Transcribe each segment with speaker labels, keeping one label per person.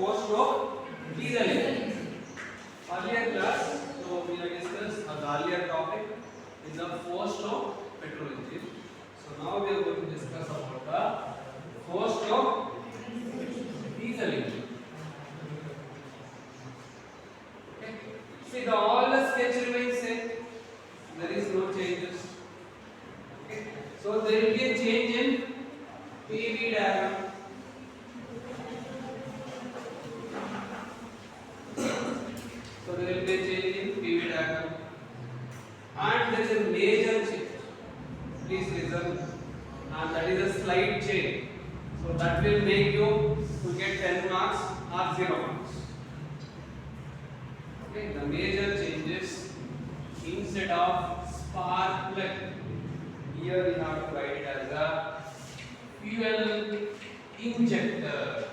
Speaker 1: four-stroke diesel engine. Earlier class, so we have discussed the earlier topic is the four-stroke petrol engine. So now we are going to discuss about the four-stroke diesel engine. Okay. See, all the sketch remains same. There is no changes. Okay. So there will be a change in PV diagram. So there will be a change in PV diagram, and there is a major change. Please listen, and that is a slight change. So that will make you to get 10 marks or 0 marks. Okay, the major changes, instead of spark plug, here we have to write it as a fuel injector.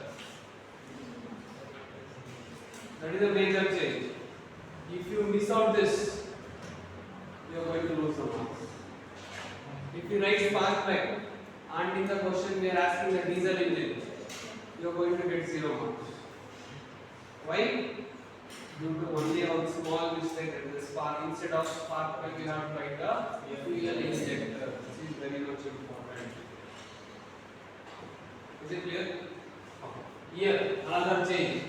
Speaker 1: That is a major change. If you miss out this, you are going to lose some marks. If you write spark plug and in the question we are asking a diesel engine, you are going to get 0 marks. Why? Due to only one small mistake in the spark. Instead of spark plug, you have to write the fuel injector. This is very much important. Is it clear? Here, another change.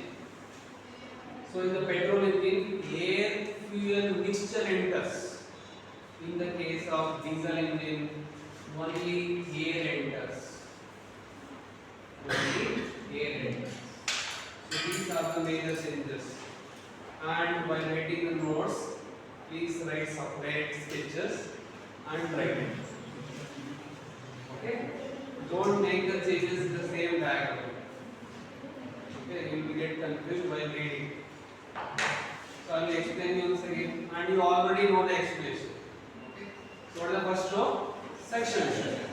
Speaker 1: So in the petrol engine, air fuel mixture enters. In the case of diesel engine, only air enters. Only air enters. So these are the major changes. And while writing the notes, please write separate sketches and write it. Okay? Don't make the changes in the same diagram. Okay, you will get confused while reading. So I will explain once again, and you already know the explanation. Okay? So what is the first row? Section stroke.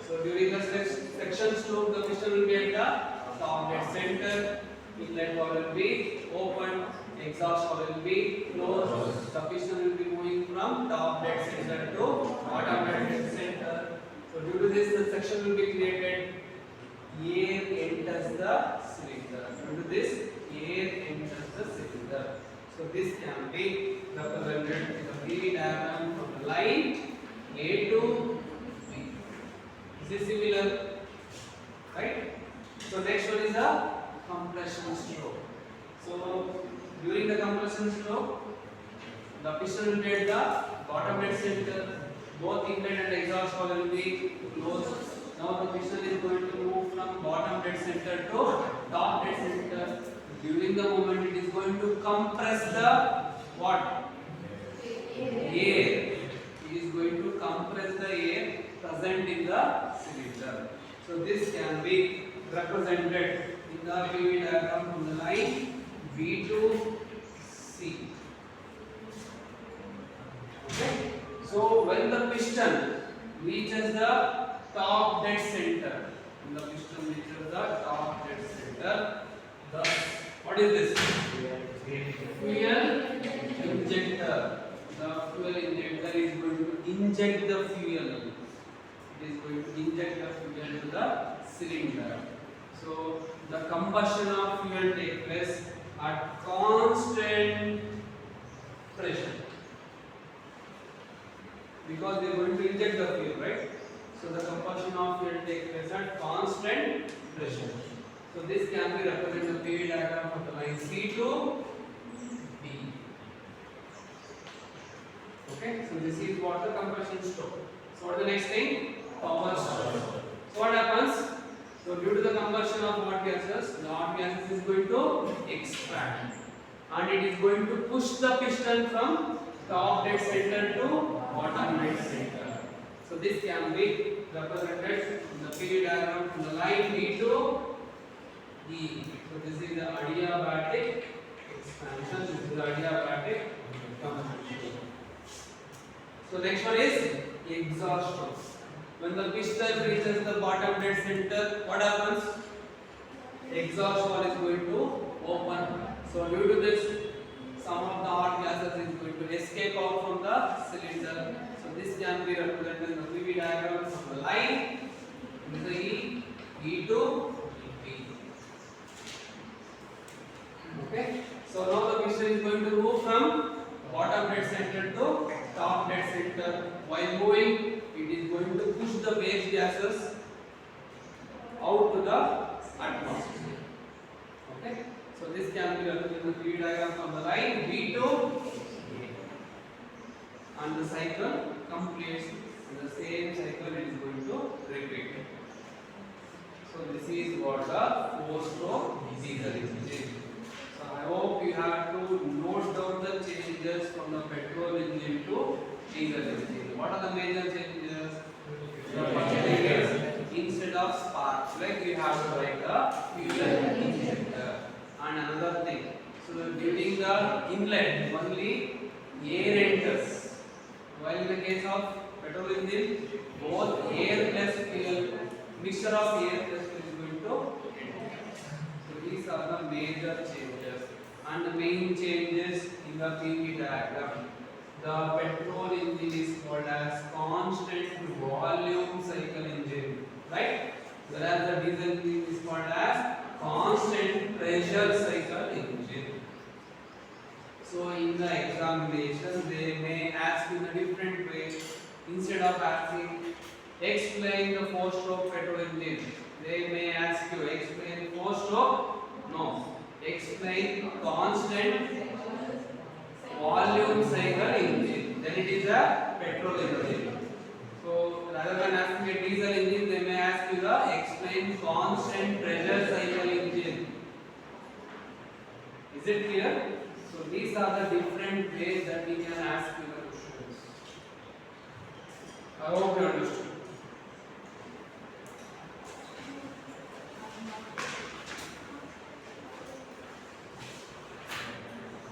Speaker 1: So during the section stroke, the piston will be at the top dead center. Inlet valve will be open. Exhaust valve will be closed. The piston will be moving from top dead center to bottom dead center. So due to this, the section will be created. Air enters the cylinder. Due to this, air enters the cylinder. So this can be represented in the PV diagram from the line A to B. Is it similar? Right? So next one is the compression stroke. So during the compression stroke, the piston will be at the bottom dead center. Both inlet and exhaust valve will be closed. Now the piston is going to move from bottom dead center to top dead center. During the movement, it is going to compress the what? Air. It is going to compress the air present in the cylinder. So this can be represented in the PV diagram from the line V to C. Okay. So when the piston reaches the top dead center, when the piston reaches the top dead center, the what is this? Fuel injector. The fuel injector is going to inject the fuel. It is going to inject the fuel to the cylinder. So the combustion of fuel takes place at constant pressure. Because they are going to inject the fuel, right? So the combustion of fuel takes place at constant pressure. So this can be represented in the PV diagram from the line C to B. Okay, so this is what the compression stroke. So what is the next thing? Power stroke. So what happens? So due to the combustion of hot gases, the hot gases is going to expand, and it is going to push the piston from top dead center to bottom dead center. So this can be represented in the PV diagram from the line B to E. So this is the adiabatic expansion. This is the adiabatic compression. So next one is exhaust stroke. When the piston reaches the bottom dead center, what happens? Exhaust valve is going to open. So due to this, some of the hot gases is going to escape out from the cylinder. So this can be represented in the PV diagram from the line in the E to B. Okay. So now the piston is going to move from bottom dead center to top dead center. While moving, it is going to push the waste gases out to the atmosphere. Okay. So this can be written in the PV diagram from the line V to and the cycle completes in the same cycle it is going to repeat. So this is what the 4-stroke diesel engine. So I hope you have to note down the changes from the petrol engine to diesel engine. What are the major changes? The first thing is instead of spark plug you have to write the fuel injector. And another thing, so during the inlet only air enters. While in the case of petrol engine, both air plus fuel, mixture of air plus fuel is going to enter. So these are the major changes. And the main changes in the PV diagram. The petrol engine is called as constant volume cycle engine, right? Whereas the diesel engine is called as constant pressure cycle engine. So in the examination, they may ask in a different way. Instead of asking, explain the 4-stroke petrol engine, they may ask you, explain 4-stroke? No. Explain constant volume cycle engine. Then it is a petrol engine. So rather than asking a diesel engine, they may ask you the explain constant pressure cycle engine. Is it clear? So these are the different ways that we can ask you the questions. I hope you understood.